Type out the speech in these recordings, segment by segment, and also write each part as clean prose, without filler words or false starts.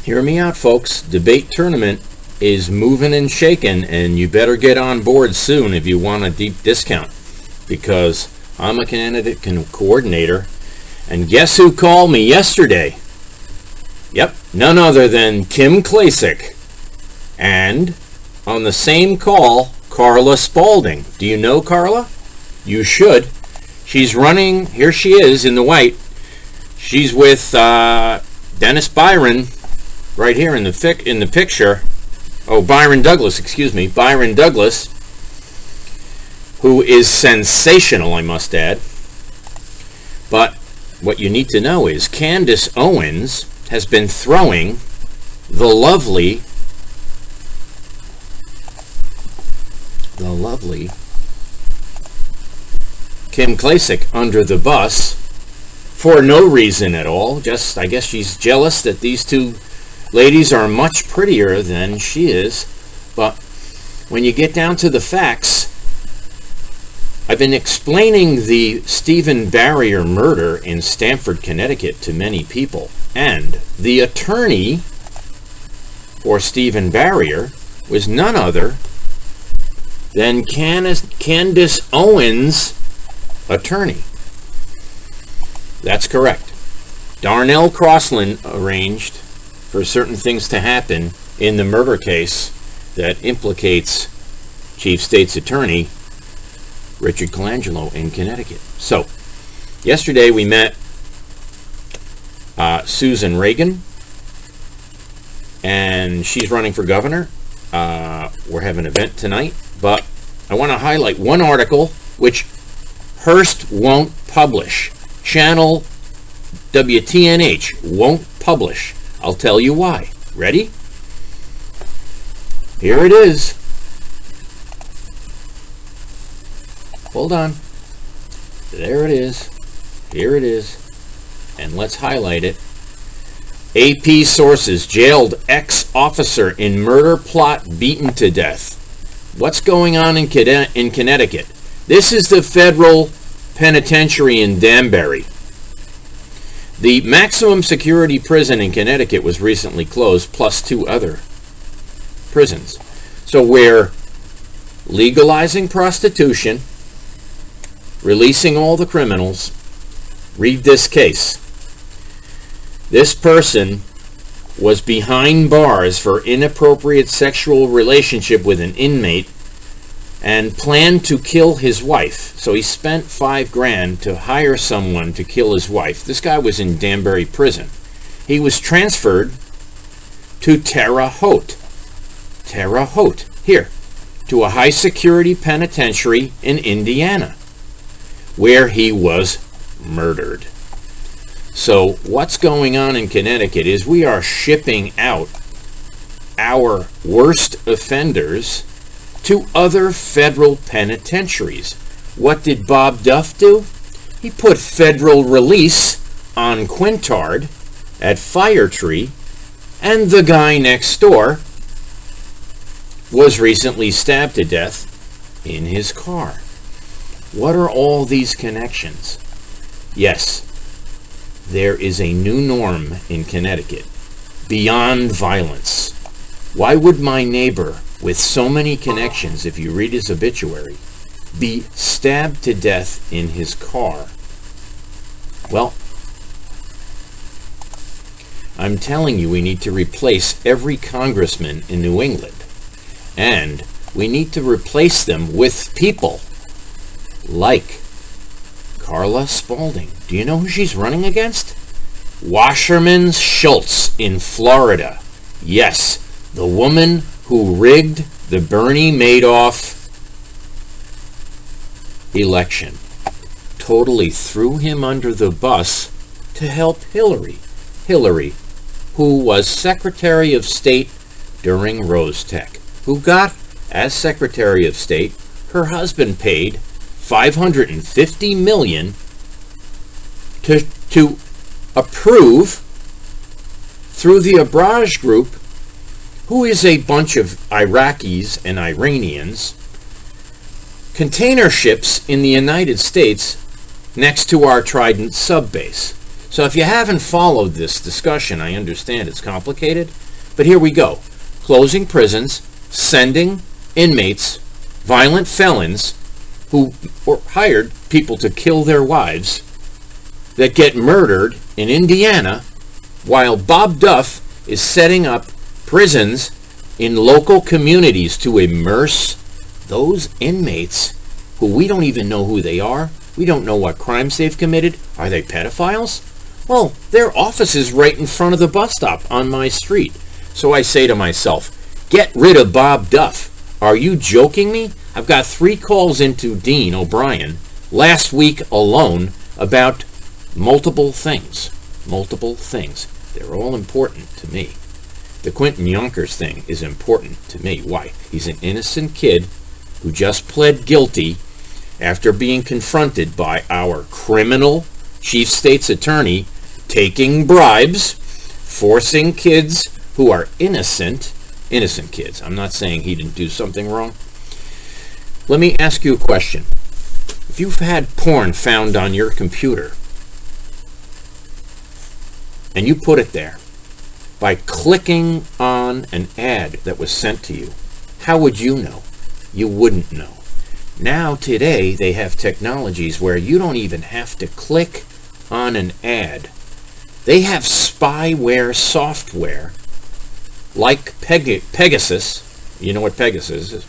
Hear me out, folks. Debate tournament is moving and shaking, and you better get on board soon if you want a deep discount, because I'm a candidate coordinator, and guess who called me yesterday? Yep, none other than Kim Klacik, and on the same call, Carla Spaulding. Do you know Carla? You should. She's running, here she is in the white. She's with Dennis Byron right here in the picture. Oh, Byron Douglas, excuse me. Byron Douglas, who is sensational, I must add. But what you need to know is Candice Owens has been throwing the lovely Kim Klacik under the bus for no reason at all. Just, I guess she's jealous that these two ladies are much prettier than she is. But when you get down to the facts, I've been explaining the Stephen Barrier murder in Stamford, Connecticut to many people. And the attorney for Stephen Barrier was none other than Candice Owens' attorney. That's correct. Darnell Crossland arranged for certain things to happen in the murder case that implicates Chief State's Attorney Richard Colangelo in Connecticut. So, yesterday we met Susan Reagan, and she's running for governor. We're having an event tonight, but I want to highlight one article which Hearst won't publish. Channel WTNH won't publish. I'll tell you why. Ready? Here it is. Hold on. There it is. Here it is. And let's highlight it. AP sources: jailed ex-officer in murder plot beaten to death. What's going on in Connecticut? This is the federal penitentiary in Danbury. The maximum security prison in Connecticut was recently closed, plus 2 other prisons. So we're legalizing prostitution, releasing all the criminals. Read this case. This person was behind bars for inappropriate sexual relationship with an inmate and planned to kill his wife. So he spent $5,000 to hire someone to kill his wife. This guy was in Danbury prison. He was transferred to Terre Haute, here, to a high security penitentiary in Indiana, where he was murdered. So what's going on in Connecticut is we are shipping out our worst offenders to other federal penitentiaries. What did Bob Duff do? He put federal release on Quintard at Firetree, and the guy next door was recently stabbed to death in his car. What are all these connections? Yes, there is a new norm in Connecticut, beyond violence. Why would my neighbor with so many connections, if you read his obituary, be stabbed to death in his car? Well, I'm telling you, we need to replace every congressman in New England. And we need to replace them with people like Carla Spaulding. Do you know who she's running against? Washerman Schultz in Florida. Yes, the woman who rigged the Bernie Madoff election. Totally threw him under the bus to help Hillary. Hillary, who was Secretary of State during Rostec, who got, as Secretary of State, her husband paid $550 million to approve through the Abraj Group, who is a bunch of Iraqis and Iranians, container ships in the United States next to our Trident subbase. So if you haven't followed this discussion, I understand it's complicated, but here we go. Closing prisons, sending inmates, violent felons who hired people to kill their wives that get murdered in Indiana, while Bob Duff is setting up prisons in local communities to immerse those inmates who we don't even know who they are. We don't know what crimes they've committed. Are they pedophiles? Well, their office is right in front of the bus stop on my street. So I say to myself, get rid of Bob Duff. Are you joking me? I've got 3 calls into Dean O'Brien last week alone about multiple things. Multiple things. They're all important to me. The Quentin Yonkers thing is important to me. Why? He's an innocent kid who just pled guilty after being confronted by our criminal chief state's attorney taking bribes, forcing kids who are innocent kids. I'm not saying he didn't do something wrong. Let me ask you a question. If you've had porn found on your computer and you put it there by clicking on an ad that was sent to you, how would you know? You wouldn't know. Now, today, they have technologies where you don't even have to click on an ad. They have spyware software like Pegasus. You know what Pegasus is?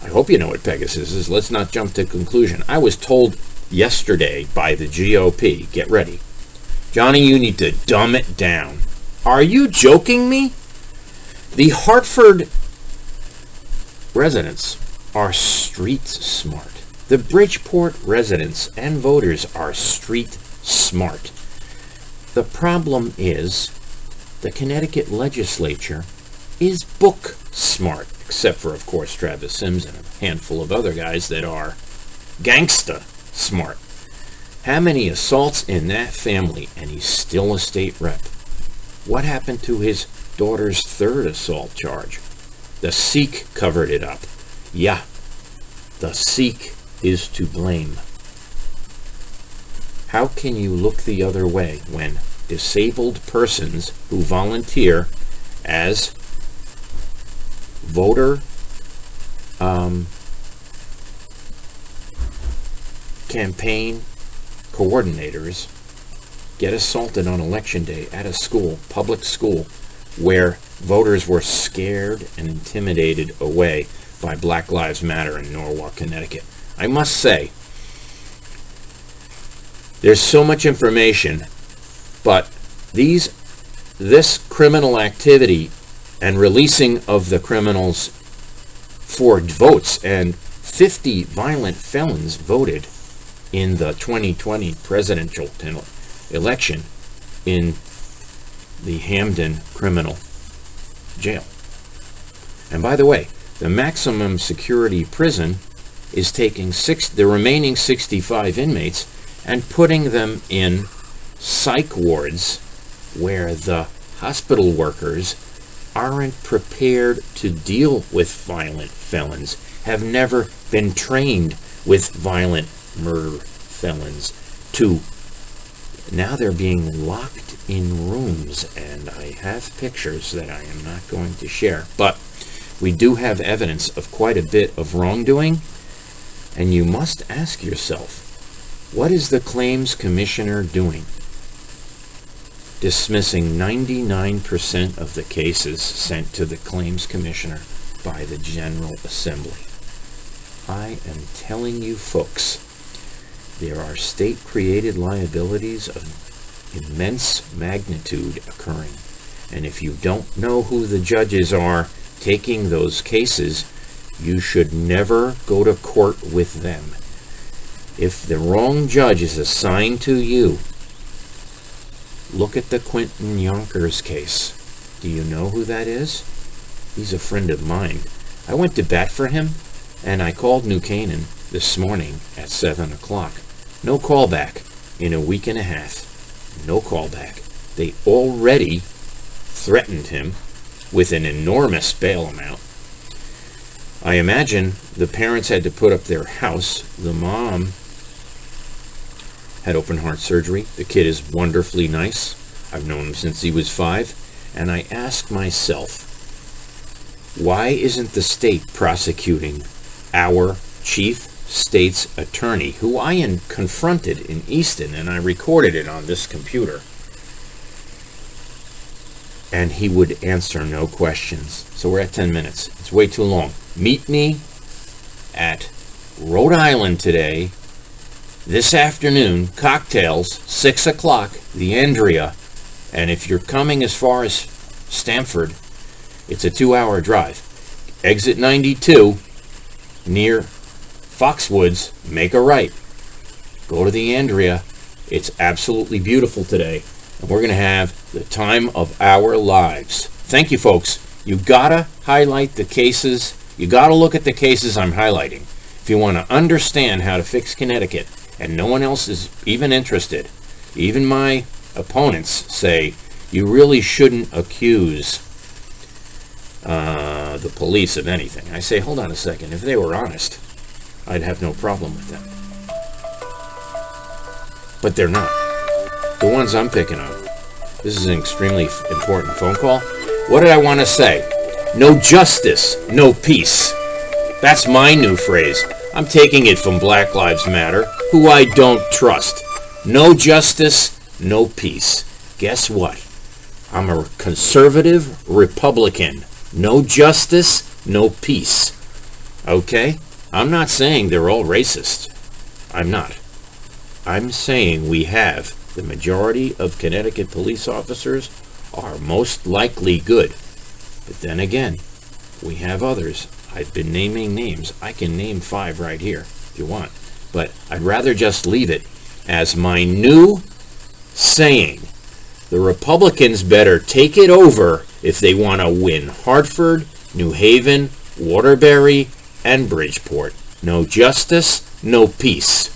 I hope you know what Pegasus is. Let's not jump to conclusion. I was told yesterday by the GOP, get ready, Johnny, you need to dumb it down. Are you joking me? The Hartford residents are street smart. The Bridgeport residents and voters are street smart. The problem is the Connecticut legislature is book smart, except for, of course, Travis Sims and a handful of other guys that are gangsta smart. How many assaults in that family, and he's still a state rep? What happened to his daughter's 3rd assault charge? The Sikh covered it up. Yeah, the Sikh is to blame. How can you look the other way when disabled persons who volunteer as voter campaign coordinators get assaulted on election day at a school, public school, where voters were scared and intimidated away by Black Lives Matter in Norwalk, Connecticut? I must say, there's so much information, but this criminal activity and releasing of the criminals for votes, and 50 violent felons voted in the 2020 presidential election in the Hamden criminal jail. And by the way, the maximum security prison is taking the remaining 65 inmates and putting them in psych wards where the hospital workers aren't prepared to deal with violent felons, have never been trained with violent murder felons. Now they're being locked in rooms, and I have pictures that I am not going to share, but we do have evidence of quite a bit of wrongdoing, and you must ask yourself, what is the Claims Commissioner doing? Dismissing 99% of the cases sent to the Claims Commissioner by the General Assembly. I am telling you folks, there are state-created liabilities of immense magnitude occurring. And if you don't know who the judges are taking those cases, you should never go to court with them. If the wrong judge is assigned to you, look at the Quentin Yonkers case. Do you know who that is? He's a friend of mine. I went to bat for him, and I called New Canaan this morning at 7 o'clock. No callback in a week and a half. No callback. They already threatened him with an enormous bail amount. I imagine the parents had to put up their house. The mom had open heart surgery. The kid is wonderfully nice. I've known him since he was 5. And I ask myself, why isn't the state prosecuting our chief state's attorney, who I confronted in Easton, and I recorded it on this computer? And he would answer no questions. So we're at 10 minutes. It's way too long. Meet me at Rhode Island today, this afternoon, cocktails, 6 o'clock, the Andrea. And if you're coming as far as Stamford, it's a 2-hour drive. Exit 92, near Foxwoods, make a right. Go to the Andrea. It's absolutely beautiful today. And we're going to have the time of our lives. Thank you, folks. You got to highlight the cases. You got to look at the cases I'm highlighting. If you want to understand how to fix Connecticut, and no one else is even interested, even my opponents say, you really shouldn't accuse the police of anything. I say, hold on a second. If they were honest, I'd have no problem with them. But they're not. The ones I'm picking on. This is an extremely important phone call. What did I want to say? No justice, no peace. That's my new phrase. I'm taking it from Black Lives Matter, who I don't trust. No justice, no peace. Guess what? I'm a conservative Republican. No justice, no peace. Okay? I'm not saying they're all racist. I'm not. I'm saying we have the majority of Connecticut police officers are most likely good. But then again, we have others. I've been naming names. I can name 5 right here if you want. But I'd rather just leave it as my new saying. The Republicans better take it over if they want to win Hartford, New Haven, Waterbury, and Bridgeport. No justice, no peace.